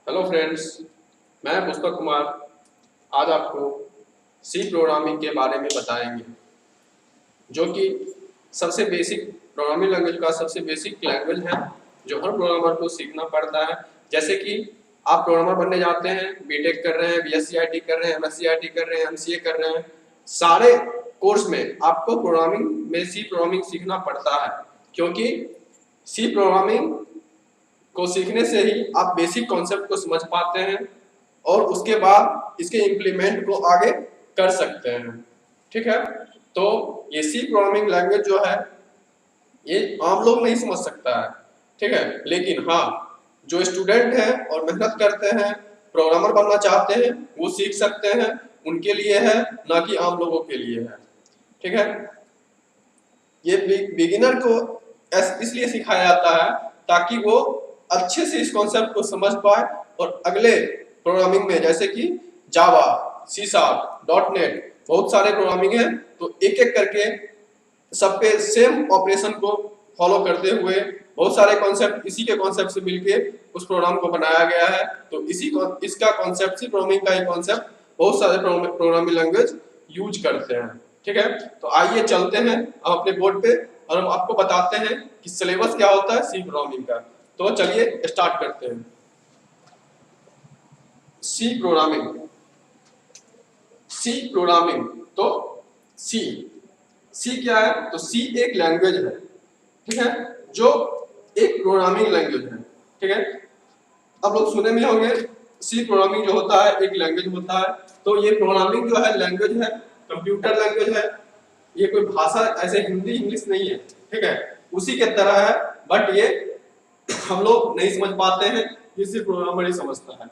Hello friends, मैं पुष्पक कुमार आज आपको सी प्रोग्रामिंग के बारे में बताएंगे, जो कि सबसे बेसिक प्रोग्रामिंग लैंग्वेज का सबसे बेसिक लैंग्वेज है जो हर प्रोग्रामर को सीखना पड़ता है। जैसे कि आप प्रोग्रामर बनने जाते हैं, बीटेक कर रहे हैं, बीएससी कर रहे हैं, एमएससी कर रहे हैं, एमसीए कर रहे हैं, सारे कोर्स में आपको प्रोग्रामिंग में सी प्रोग्रामिंग सीखना पड़ता है, क्योंकि सी प्रोग्रामिंग को सीखने से ही आप बेसिक कॉन्सेप्ट को समझ पाते हैं और उसके बाद इसके इम्प्लीमेंट को आगे कर सकते हैं। ठीक है, तो ये सी प्रोग्रामिंग लैंग्वेज जो है ये आम लोग नहीं समझ सकता है। ठीक है, लेकिन हाँ, जो स्टूडेंट हैं और मेहनत करते हैं, प्रोग्रामर बनना चाहते हैं, वो सीख सकते हैं, उनके लिए है, ना कि आम लोगों के लिए है। ठीक है, ये बिगिनर को इसलिए सिखाया जाता है ताकि वो अच्छे से इस कॉन्सेप्ट को समझ पाए और अगले प्रोग्रामिंग में, जैसे कि जावा, सी शार्प, डॉट नेट, बहुत सारे प्रोग्रामिंग है, तो एक एक करके सब पे सेम ऑपरेशन को फॉलो करते हुए बहुत सारे कॉन्सेप्ट इसी के कॉन्सेप्ट से मिलके उस प्रोग्राम को बनाया गया है। तो इसका कॉन्सेप्ट, सी प्रोग्रामिंग का ये कॉन्सेप्ट बहुत सारे प्रोग्रामिंग लैंग्वेज यूज करते हैं। ठीक है, तो आइए चलते हैं हम अपने बोर्ड पे और हम आपको बताते हैं कि सिलेबस क्या होता है सी प्रोग्रामिंग का। तो चलिए स्टार्ट करते हैं। सी प्रोग्रामिंग, तो सी क्या है? तो सी एक लैंग्वेज है, ठीक है, जो एक प्रोग्रामिंग लैंग्वेज है। ठीक है, अब लोग सुने में होंगे सी प्रोग्रामिंग जो होता है एक लैंग्वेज होता है। तो ये प्रोग्रामिंग जो है लैंग्वेज है, कंप्यूटर लैंग्वेज है, ये कोई भाषा ऐसे हिंदी इंग्लिश नहीं है। ठीक है, उसी के तरह है, बट ये हम लोग नहीं समझ पाते हैं, ये सिर्फ प्रोग्रामर ही समझता है।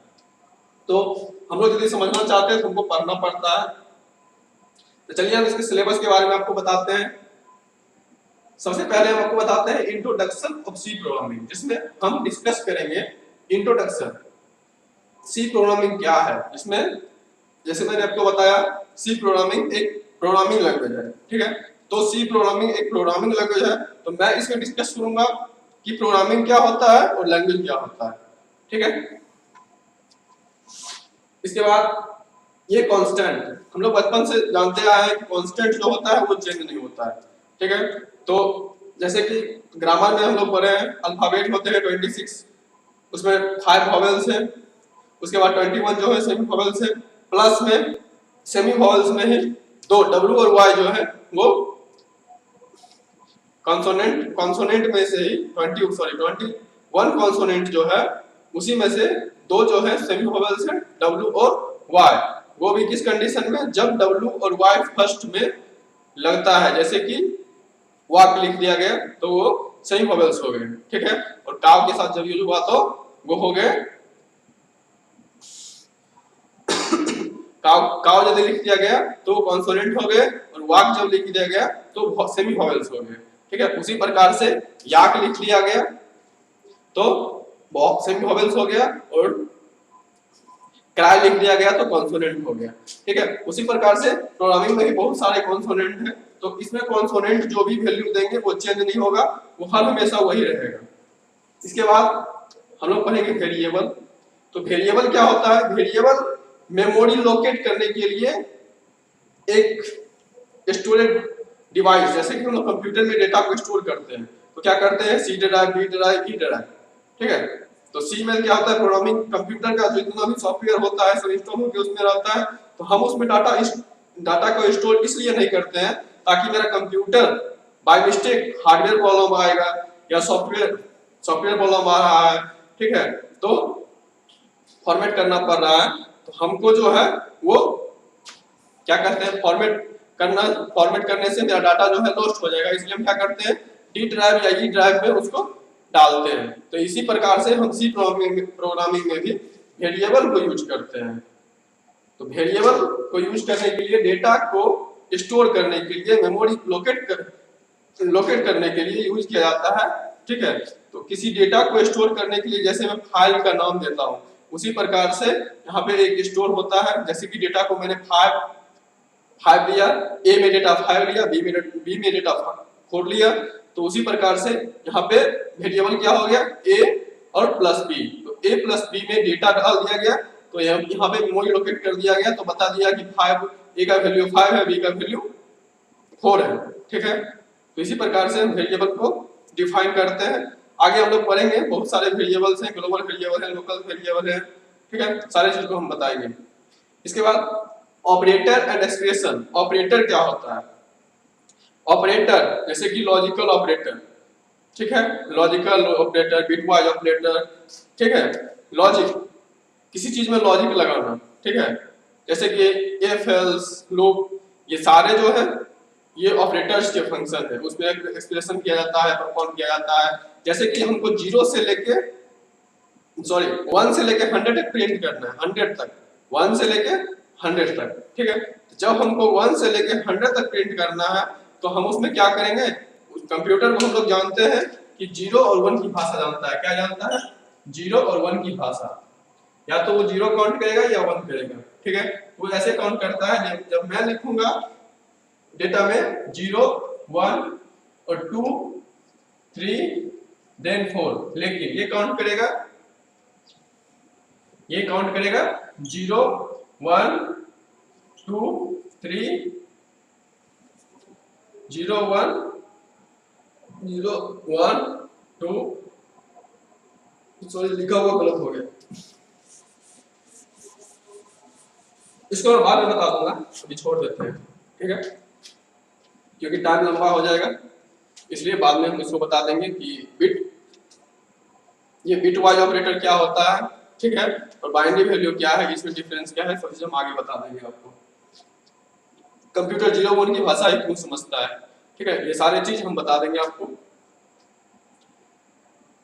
तो हम लोग यदि समझना चाहते हैं तो हमको पढ़ना पड़ता है। तो चलिए हम इसके सिलेबस के बारे में आपको बताते हैं। सबसे पहले हम आपको बताते हैं इंट्रोडक्शन ऑफ सी प्रोग्रामिंग, जिसमें हम डिस्कस करेंगे इंट्रोडक्शन सी प्रोग्रामिंग क्या है। इसमें जैसे मैंने आपको बताया, सी प्रोग्रामिंग एक प्रोग्रामिंग लैंग्वेज है। ठीक है, तो सी प्रोग्रामिंग एक प्रोग्रामिंग लैंग्वेज है, तो मैं इसमें डिस्कस करूंगा कि प्रोग्रामिंग क्या होता है और लैंग्वेज क्या होता है। ठीक है, इसके बाद ये कांस्टेंट, हम लोग बचपन से जानते आए हैं कि कांस्टेंट जो होता है वो चेंज नहीं होता है। ठीक है, तो जैसे कि ग्रामर में हम लोग पढ़े हैं, अल्फाबेट होते हैं 26, उसमें 5 वॉवेल्स हैं, उसके बाद 21 जो है सेमी वॉवेल्स है, प्लस में सेमी वॉवेल्स में ही दो डब्ल्यू और वाई जो है वो कॉन्सोनेंट में से ही 21 कॉन्सोनेंट जो है उसी में से दो जो है सेमी वॉवेल्स है, डब्ल्यू और वाई। वो भी किस कंडीशन में? जब डब्ल्यू और वाई फर्स्ट में लगता है, जैसे कि वाक लिख दिया गया तो वो सेमी वॉवेल्स हो गए। ठीक है, और काव के साथ जब यूज हुआ तो वो हो गए काव जब लिख दिया गया तो कॉन्सोनेंट हो गए, और वाक जब लिख दिया गया तो सेमी वॉवेल्स हो गए। ठीक है, उसी प्रकार से याक लिख लिया गया तो सेमी वॉवेल्स हो गया, और क्राई लिख दिया गया तो कॉन्सोनेंट हो गया। ठीक है, उसी प्रकार से प्रोग्रामिंग में भी बहुत सारे कॉन्सोनेंट हैं, तो इसमें कॉन्सोनेंट जो भी वैल्यू देंगे वो चेंज नहीं होगा, वो हर हमेशा वही रहेगा। इसके बाद हम लोग पढ़ेंगे वेरिएबल। तो वेरिएबल क्या होता है? वेरिएबल मेमोरी लोकेट करने के लिए एक स्टोरेज डिवाइस, जैसे कि हम लोग कंप्यूटर में डेटा को स्टोर करते हैं तो क्या करते हैं? C drive, B drive, E drive. ठीक है, तो सी में क्या होता है? प्रोग्रामिंग कंप्यूटर का जितना भी सॉफ्टवेयर होता है सब इंस्टॉल होकर उसमें रहता है, तो हम उसमें डाटा को स्टोर इसलिए नहीं करते हैं ताकि मेरा computer by mistake hardware problem आएगा या सॉफ्टवेयर प्रॉब्लम आ रहा है, ठीक है, तो फॉर्मेट करना पड़ रहा है, तो हमको जो है वो क्या कहते हैं? फॉर्मेट करने से मेरा डाटा जो है लॉस्ट हो जाएगा, इसलिए हम क्या करते हैं? डी ड्राइव या ई ड्राइव में उसको डालते हैं। तो इसी प्रकार से हम सी प्रोग्रामिंग में भी वेरिएबल को यूज करते हैं। तो वेरिएबल को यूज करने के लिए, डेटा को स्टोर करने के लिए, मेमोरी लोकेट करने के लिए यूज किया जाता है। ठीक है, तो किसी डेटा को स्टोर करने के लिए जैसे मैं फाइल का नाम देता हूँ, उसी प्रकार से यहाँ पे एक स्टोर होता है। जैसे कि डेटा को मैंने 5 लिया, ए में डेटा 5 लिया, बी में डेटा 4 लिया, तो उसी प्रकार से यहाँ पे वेरिएबल क्या हो गया? ए और प्लस बी। तो ए प्लस बी में डेटा डाल दिया गया, तो यहाँ पे मेमोरी लोकेट कर दिया गया, तो बता दिया कि 5 ए का वैल्यू 5 है, बी का वैल्यू 4 है। ठीक है, तो इसी प्रकार से हम वेरिएबल को डिफाइन करते हैं। आगे हम लोग पढ़ेंगे, बहुत सारे वेरिएबल्स हैं, ग्लोबल वेरिएबल है, लोकल वेरिएबल है। ठीक है, सारे चीज को हम बताएंगे। इसके बाद ऑपरेटर एंड एक्सप्रेशन। ऑपरेटर क्या होता है? ऑपरेटर जैसे कि लॉजिकल ऑपरेटर, ठीक है, लॉजिकल ऑपरेटर, बिटवाइज ऑपरेटर। ठीक है, लॉजिक, किसी चीज में लॉजिक लगाना। ठीक है, जैसे कि इफ एल्स लूप, ये सारे जो है ये ऑपरेटर्स के फंक्शन है, उसमें एक्सप्रेशन किया जाता है, परफॉर्म किया जाता है। जैसे कि हमको 0 से लेके 1 से लेके 100 तक प्रिंट करना है, 100 तक, 1 से लेके 100 तक। ठीक है, जब हमको 1 से लेके 100 तक प्रिंट करना है तो हम उसमें क्या करेंगे? कंप्यूटर को हम लोग जानते हैं कि 0 और 1 की भाषा जानता है। क्या जानता है? 0 और 1 की भाषा। या तो वो 0 काउंट करेगा या 1 करेगा। ठीक है, वो ऐसे काउंट करता है, जब मैं लिखूंगा डेटा में 0 1 और 2 3 देन 4, लेकिन ये काउंट करेगा 0 1 2 3 0 1 0 1 2, सॉरी लिखा हुआ गलत हो गया, इसको मैं बाद में बता दूंगा, अभी छोड़ देते हैं। ठीक है, क्योंकि टाइम लंबा हो जाएगा, इसलिए बाद में हम इसको बता देंगे कि ये बिट वाइज ऑपरेटर क्या होता है। ठीक है, और बाइनरी वैल्यू क्या है, इसमें डिफरेंस क्या है, सब चीज हम आगे बता देंगे आपको। कंप्यूटर 0 1 की भाषा ही क्यों समझता है। ठीक है, ये सारे चीज हम बता देंगे आपको।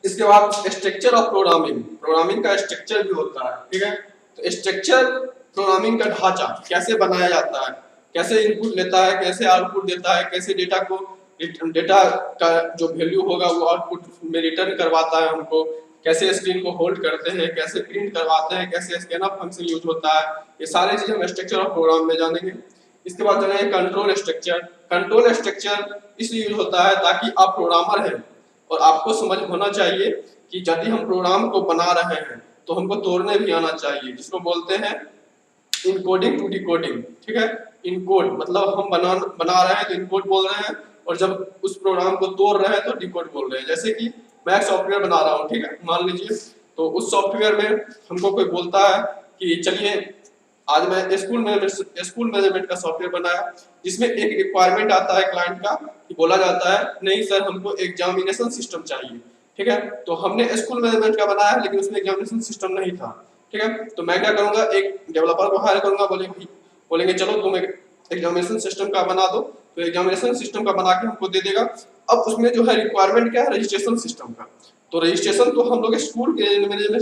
इसके बाद स्ट्रक्चर ऑफ प्रोग्रामिंग। प्रोग्रामिंग का स्ट्रक्चर भी होता है। ठीक है, तो स्ट्रक्चर प्रोग्रामिंग का ढांचा कैसे बनाया जाता है, कैसे इनपुट लेता है, कैसे आउटपुट देता है, कैसे डेटा का जो वैल्यू होगा वो आउटपुट में रिटर्न करवाता है हमको, कैसे स्क्रीन को होल्ड करते हैं, कैसे प्रिंट करवाते हैं, कैसे स्कैनअप फंक्शन यूज होता है, ये सारे चीज हम स्ट्रक्चर ऑफ प्रोग्राम में जानेंगे। इसके बाद जानेंगे कंट्रोल स्ट्रक्चर। कंट्रोल स्ट्रक्चर इसलिए यूज होता है ताकि आप प्रोग्रामर हैं और आपको समझ होना चाहिए कि यदि हम प्रोग्राम को बना रहे हैं तो हमको तोड़ने भी आना चाहिए, जिसको बोलते हैं इनकोडिंग टू डिकोडिंग। ठीक है, इनकोड मतलब हम बना रहे हैं तो इनकोड बोल रहे हैं, और जब उस प्रोग्राम को तोड़ रहे हैं तो डिकोड बोल रहे हैं। जैसे कि मैं एक सॉफ्टवेयर बना रहा हूँ, ठीक है, मान लीजिए, तो उस सॉफ्टवेयर में हमको कोई बोलता है कि चलिए आज मैं स्कूल मैनेजमेंट का सॉफ्टवेयर बनाया, जिसमें एक रिक्वायरमेंट आता है क्लाइंट का कि बोला जाता है नहीं सर हमको एग्जामिनेशन सिस्टम चाहिए। ठीक है, तो हमने स्कूल मैनेजमेंट का बनाया लेकिन उसमें एग्जामिनेशन सिस्टम नहीं था। ठीक है, तो मैं क्या करूंगा, एक डेवलपर को हायर करूंगा, बोलेंगे चलो तुम एक एग्जामिनेशन सिस्टम का बना दो, तो एग्जामिनेशन सिस्टम का बना के हमको दे देगा। अब उसमें जो है रिक्वायरमेंट क्या है, रजिस्ट्रेशन सिस्टम का। तो रजिस्ट्रेशन तो हम लोग स्कूल मैनेजमेंट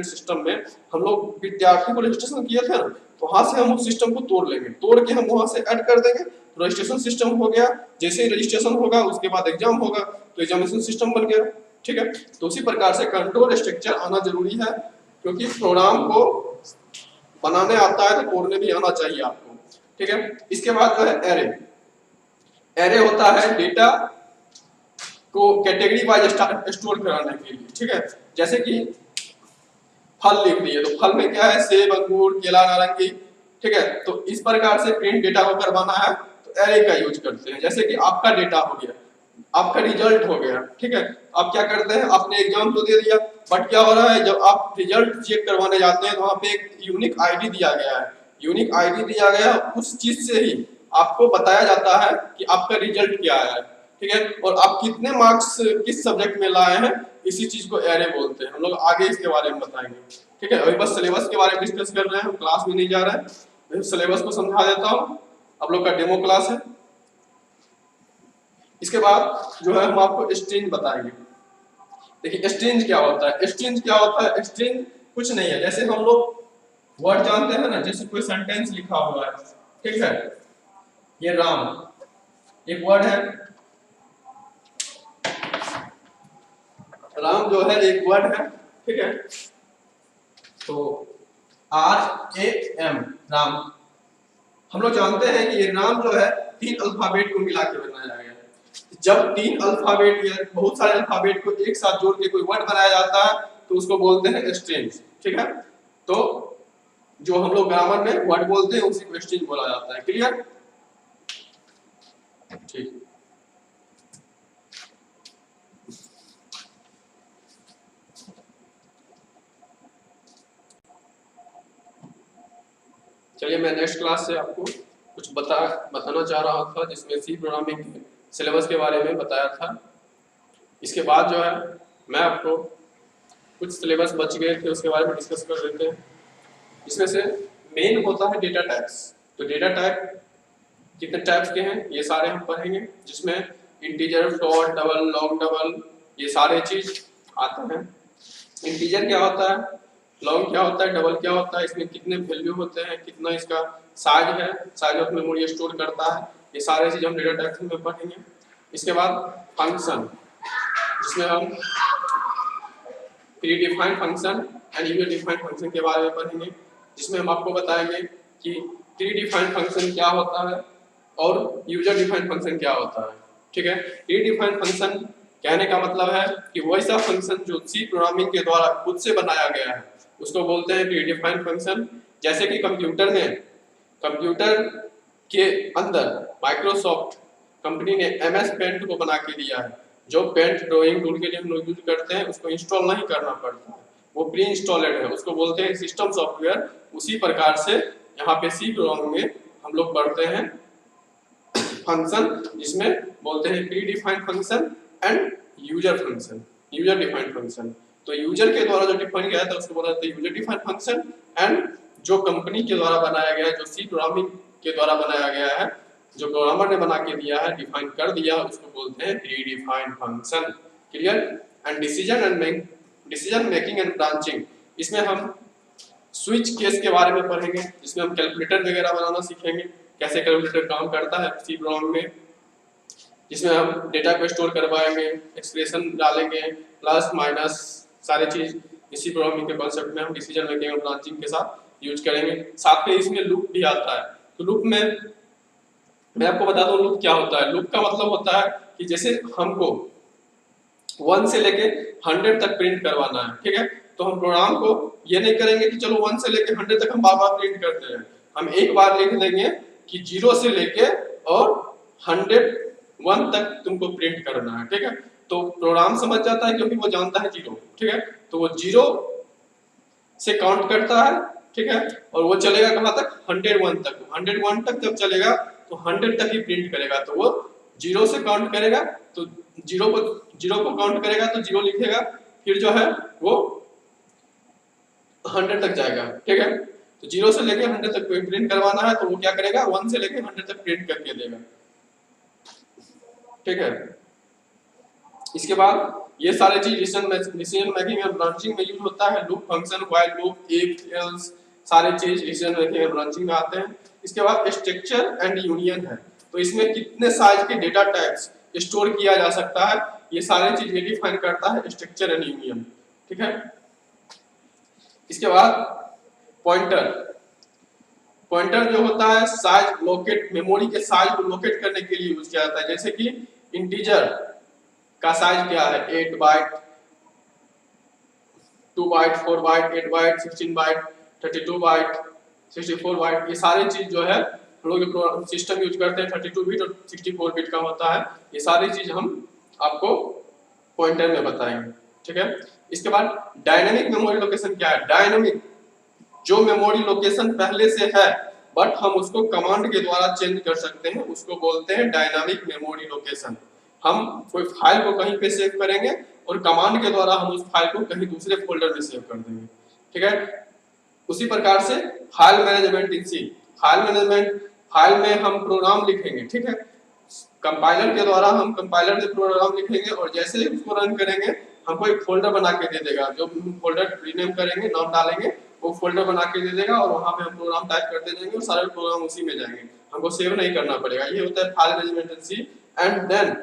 सिस्टम में हम लोग विद्यार्थी को रजिस्ट्रेशन किए थे ना, तो वहां से हम उस सिस्टम को तोड़ लेंगे, तोड़ के हम वहां से ऐड कर देंगे, तो रजिस्ट्रेशन सिस्टम हो गया। जैसे ही रजिस्ट्रेशन होगा उसके बाद एग्जाम होगा, तो एग्जामिनेशन सिस्टम बन गया। ठीक है, तो उसी प्रकार से कंट्रोल स्ट्रक्चर आना जरूरी है, क्योंकि प्रोग्राम को बनाने आता है तो तोड़ने भी आना चाहिए आपको। ठीक है, इसके बाद जो है एरे। एरे होता है डेटा को कैटेगरी वाइज स्टोर कराने के लिए। ठीक है, जैसे कि फल लिख दिए तो फल में क्या है, सेब, अंगूर, केला, नारंगी। ठीक है, तो इस प्रकार से प्रिंट डेटा को करवाना है तो एरे का यूज करते हैं। जैसे कि आपका डेटा हो गया, आपका रिजल्ट हो गया। ठीक है, आप क्या करते हैं, आपने एग्जाम तो दे दिया, बट क्या हो रहा है, जब आप रिजल्ट चेक करवाने जाते हैं तो वहां पे एक यूनिक आईडी दिया गया है। यूनिक आईडी दिया गया, उस चीज से ही आपको बताया जाता है कि आपका रिजल्ट क्या आया है। ठीक है, और आप कितने मार्क्स किस सब्जेक्ट में लाए हैं, इसी चीज को एरे बोलते हैं। हम लोग आगे इसके बारे में बताएंगे। ठीक है, अभी बस सिलेबस के बारे में डिस्कस कर रहे हैं, हम क्लास में नहीं जा रहे हैं, मैं सिलेबस को समझा देता हूँ। आप लोग का डेमो क्लास है। इसके बाद जो है हम आपको स्ट्रिंग बताएंगे। देखिए स्ट्रिंग क्या होता है, स्ट्रिंग क्या होता है, स्ट्रिंग कुछ नहीं है, जैसे हम लोग वर्ड जानते हैं ना, जैसे कोई सेंटेंस लिखा हुआ है। ठीक है, ये राम एक वर्ड है, राम जो है एक वर्ड है। ठीक है, तो RAM राम, हम लोग जानते हैं कि ये नाम जो है 3 अल्फाबेट को मिला के बनाया गया है। जब 3 अल्फाबेट या बहुत सारे अल्फाबेट को एक साथ जोड़ के कोई वर्ड बनाया जाता है तो उसको बोलते हैं स्ट्रिंग्स। ठीक है, तो जो हम लोग ग्रामर में वर्ड बोलते हैं उसी को स्ट्रिंग बोला जाता है। क्लियर? ठीक, चलिए मैं नेक्स्ट क्लास से आपको कुछ बताना चाह रहा था जिसमें सी प्रोग्रामिंग के सिलेबस के बारे में बताया था। इसके बाद जो है मैं आपको कुछ सिलेबस बच गए थे उसके बारे में डिस्कस कर लेते हैं। इसमें से मेन होता है डेटा टाइप्स। तो डेटा टाइप कितने टाइप्स के हैं ये सारे हम पढ़ेंगे, जिसमें integer, float, double, long double, ये सारे चीज आते हैं। इंटीजर क्या होता है, लॉन्ग क्या होता है, डबल क्या होता है, इसमें कितने वैल्यू होते हैं, कितना इसका साइज है, साइज ऑफ मेमोरी स्टोर करता है, ये सारे चीज हम डेटा टाइप्स में पढ़ेंगे। इसके बाद फंक्शन, जिसमें हम pre defined function and user defined function के बारे में पढ़ेंगे, जिसमें हम आपको बताएंगे कि प्री डिफाइंड फंक्शन क्या होता है और यूजर डिफाइंड फंक्शन क्या होता है। ठीक है, प्री डिफाइंड फंक्शन कहने का मतलब है कि वैसा फंक्शन जो सी प्रोग्रामिंग के द्वारा खुद से बनाया गया है उसको बोलते हैं प्री डिफाइंड फंक्शन। जैसे कि कंप्यूटर के अंदर माइक्रोसॉफ्ट कंपनी ने MS पेंट को बना के दिया है, जो पेंट ड्राइंग टूल के लिए हम लोग यूज करते हैं उसको इंस्टॉल नहीं करना पड़ता है, वो प्री इंस्टॉलेड है, उसको बोलते हैं सिस्टम सॉफ्टवेयर। उसी प्रकार से यहाँ पे सी प्रोग्राम में हम लोग पढ़ते हैं फंक्शन, जिसमें बोलते हैं pre defined function and user function, user defined function. तो यूजर के द्वारा जो डिफाइन किया था उसको बोला जाता है यूजर डिफाइंड फंक्शन, एंड जो कंपनी के द्वारा बनाया गया है, जो सी प्रोग्रामिंग के द्वारा बनाया गया है, जो प्रोग्रामर ने बना के दिया है, डिफाइन कर दिया, उसको बोलते हैं pre defined function. Clear? And decision making and branching, इसमें हम स्विच केस के बारे में पढ़ेंगे, जिसमें हम कैलकुलेटर वगैरह बनाना सीखेंगे, कैसे कैलकुलेटर काम करता है सी प्रोग्राम में, जिसमें हम डेटा को स्टोर करवाएंगे, एक्सप्रेशन डालेंगे, प्लस माइनस सारी चीज इसी प्रोग्रामिंग के कॉन्सेप्ट में हम डिसीजन मेकिंग और ब्रांचिंग के साथ यूज करेंगे। साथ में इसमें लूप भी आता है। तो लूप में मैं आपको बता दूं लूप क्या होता है। लूप का मतलब होता है कि जैसे हमको 1 से लेके 100 तक प्रिंट करवाना है, ठीक है, तो हम प्रोग्राम को ये नहीं करेंगे कि चलो 1 से लेके 100 तक हम बार बार प्रिंट करते हैं। हम एक बार लिख देंगे कि 0 से लेके और 101 तक तुमको प्रिंट करना है। ठीक है, तो प्रोग्राम समझ जाता है क्योंकि वो जानता है 0। ठीक है, तो वो 0 से काउंट करता है, ठीक है, और वो चलेगा कहां तक, 101 तक। 101 तक जब चलेगा तो 100 तक ही प्रिंट करेगा। तो वो 0 से काउंट करेगा, तो 0 को काउंट करेगा तो 0 लिखेगा, फिर जो है वो 100 तक जाएगा। ठीक है, तो 0 से लेके 100 तक प्रिंट करवाना है, तो वो क्या करेगा, 1 से लेके 100 तक प्रिंट करके देगा। ठीक है, इसके बाद ये सारे चीज डिसीजन मेकिंग एंड ब्रांचिंग में यूज होता है। Loop, function, while loop, if, else, सारे चीज डिसीजन मेकिंग एंड ब्रांचिंग में आते हैं। इसके बाद स्ट्रक्चर एंड यूनियन है, तो इसमें कितने साइज के डेटा टाइप्स स्टोर किया जा सकता है, ये सारे चीज ये डिफाइन करता है स्ट्रक्चर एंड यूनियन। ठीक है, इसके बाद पॉइंटर जो होता है साइज लोकेट, मेमोरी के साइज को लोकेट करने के लिए यूज किया जाता है। जैसे कि इंटीजर का साइज क्या है, 8 byte, 2 byte, 4 byte, 8 byte, 16 byte, 32 byte, 64 byte, ये सारी चीज जो है हम लोग सिस्टम यूज करते हैं 32 बिट और 64 बिट का होता है। ये सारी चीज हम आपको पॉइंटर में बताएंगे। ठीक है, इसके बाद डायनेमिक मेमोरी लोकेशन क्या है। डायनेमिक जो मेमोरी लोकेशन पहले से है बट हम उसको कमांड के द्वारा चेंज कर सकते हैं, उसको बोलते हैं डायनामिक मेमोरी लोकेशन। हम कोई फाइल को कहीं पे सेव करेंगे और कमांड के द्वारा हम उस फाइल को कहीं दूसरे फोल्डर में सेव कर देंगे। ठीक है, उसी प्रकार से file management in C, file में हम प्रोग्राम लिखेंगे। ठीक है, कंपाइलर के द्वारा हम कंपाइलर में प्रोग्राम लिखेंगे और जैसे ही उसको रन करेंगे हमको एक फोल्डर बना के दे देगा। जो फोल्डर रीनेम करेंगे, नाम डालेंगे, वो फोल्डर बना के दे देगा और वहां पे हम प्रोग्राम टाइप करते जाएंगे और सारे प्रोग्राम उसी में जाएंगे, हमको सेव नहीं करना पड़ेगा। ये होता है file management in C. And then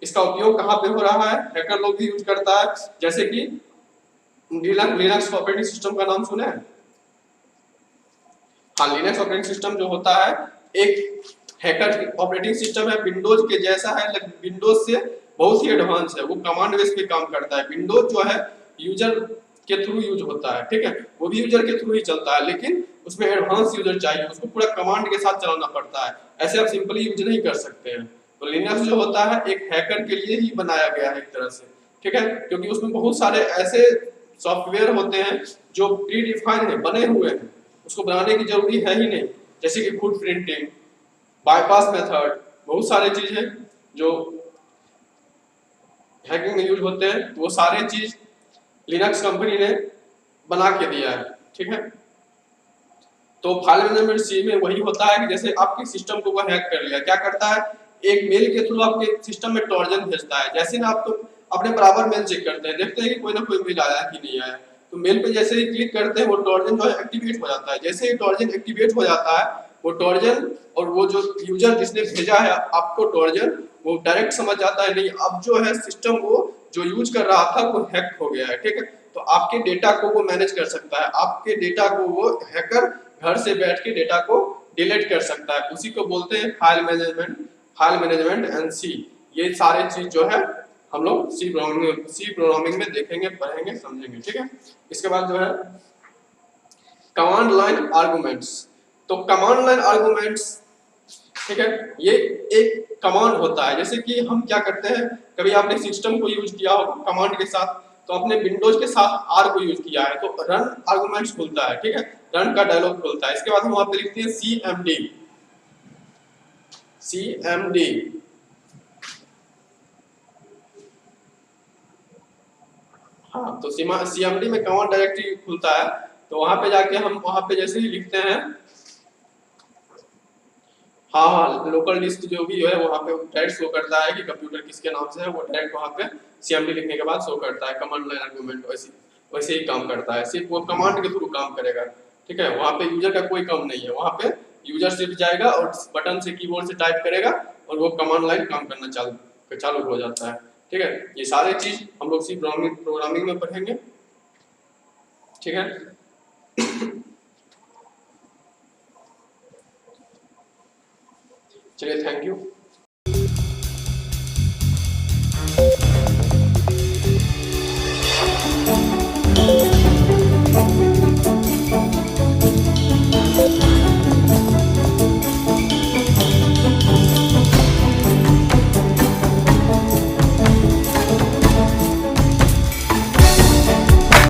इसका उपयोग कहां पे हो रहा है, हैकर लोग भी यूज करता है। जैसे कि लिनक्स ऑपरेटिंग सिस्टम का नाम सुने हैं? हाँ, लिनक्स ऑपरेटिंग सिस्टम जो होता है एक हैकर ऑपरेटिंग सिस्टम है, विंडोज के जैसा है, लेकिन विंडोज से बहुत ही एडवांस है। वो कमांड बेस पे काम करता है। विंडोज जो है यूजर के थ्रू यूज होता है, ठीक है, वो भी यूजर के थ्रू ही चलता है, लेकिन उसमें एडवांस यूजर चाहिए, उसको पूरा कमांड के साथ चलाना पड़ता है। ऐसे आप सिंपली यूज नहीं कर सकते हैं। तो लिनक्स जो होता है एक हैकर के लिए ही बनाया गया है एक तरह से, ठीक है, क्योंकि उसमें बहुत सारे ऐसे सॉफ्टवेयर होते हैं जो प्री डिफाइन है, बने हुए हैं, उसको बनाने की जरूरी है ही नहीं। जैसे कि फुट प्रिंटिंग, बाईपास मेथड, बहुत सारे चीज हैं जो हैकिंग में यूज होते हैं। वो सारे चीज लिनक्स कंपनी ने बना के दिया है, ठीक है। तो फाइल मैनेजमेंट सी में वही होता है कि जैसे आपके सिस्टम को वो हैक कर लिया, क्या करता है, एक मेल के थ्रू आपके सिस्टम में ट्रोजन भेजता है। जैसे ना आप तो अपने बराबर मेल चेक करते हैं, देखते हैं कि कोई ना कोई मेल आया कि नहीं आया, तो मेल पे जैसे ही क्लिक करते हैं वो ट्रोजन जो है एक्टिवेट हो जाता है। जैसे ही ट्रोजन एक्टिवेट हो जाता है, वो ट्रोजन और वो जो यूजर जिसने भेजा है आपको ट्रोजन, वो डायरेक्ट समझ जाता है नहीं अब जो है सिस्टम वो जो यूज कर रहा था वो हैक हो गया है, ठीक है। तो आपके डेटा को वो मैनेज कर सकता है, आपके डेटा को वो हैकर घर से बैठ के डेटा को डिलीट कर सकता है। उसी को बोलते हैं फाइल मैनेजमेंट एंड सी। ये सारे चीज जो है हम लोग सी प्रोग्रामिंग में देखेंगे, पढ़ेंगे, समझेंगे, ठीक है। इसके बाद जो है कमांड लाइन आर्गुमेंट्स। तो कमांड लाइन आर्गुमेंट्स, ठीक है, ये एक कमांड होता है। जैसे कि हम क्या करते हैं, कभी आपने सिस्टम को यूज किया हो कमांड के साथ, तो आपने विंडोज के साथ आर को यूज किया है, तो रन आर्गुमेंट्स खुलता है, ठीक है, रन का डायलॉग खुलता है। इसके बाद हम वहां पे लिखते हैं सीएमडी। हाँ, तो सीएमडी में कमांड डायरेक्टरी खुलता है। तो वहां पे जाके हम वहां पे जैसे ही लिखते हैं, हाँ हाँ, लोकल डिस्क जो भी है वहाँ पे डायरेक्ट शो करता है कि कंप्यूटर किसके नाम से है, वो डायरेक्ट वहाँ पे सीएमडी लिखने के बाद शो करता है। कमांड लाइन आर्गुमेंट वैसे ही काम करता है, सिर्फ वो कमांड के थ्रू काम करेगा, ठीक है। वहाँ पे यूजर का कोई काम नहीं है, वहाँ पे यूजर सिर्फ जाएगा और बटन से कीबोर्ड से टाइप करेगा और वो कमांड लाइन काम करना चालू हो जाता है, ठीक है। ये सारे चीज हम लोग सी प्रोग्रामिंग में पढ़ेंगे, ठीक है। चलिए, थैंक यू।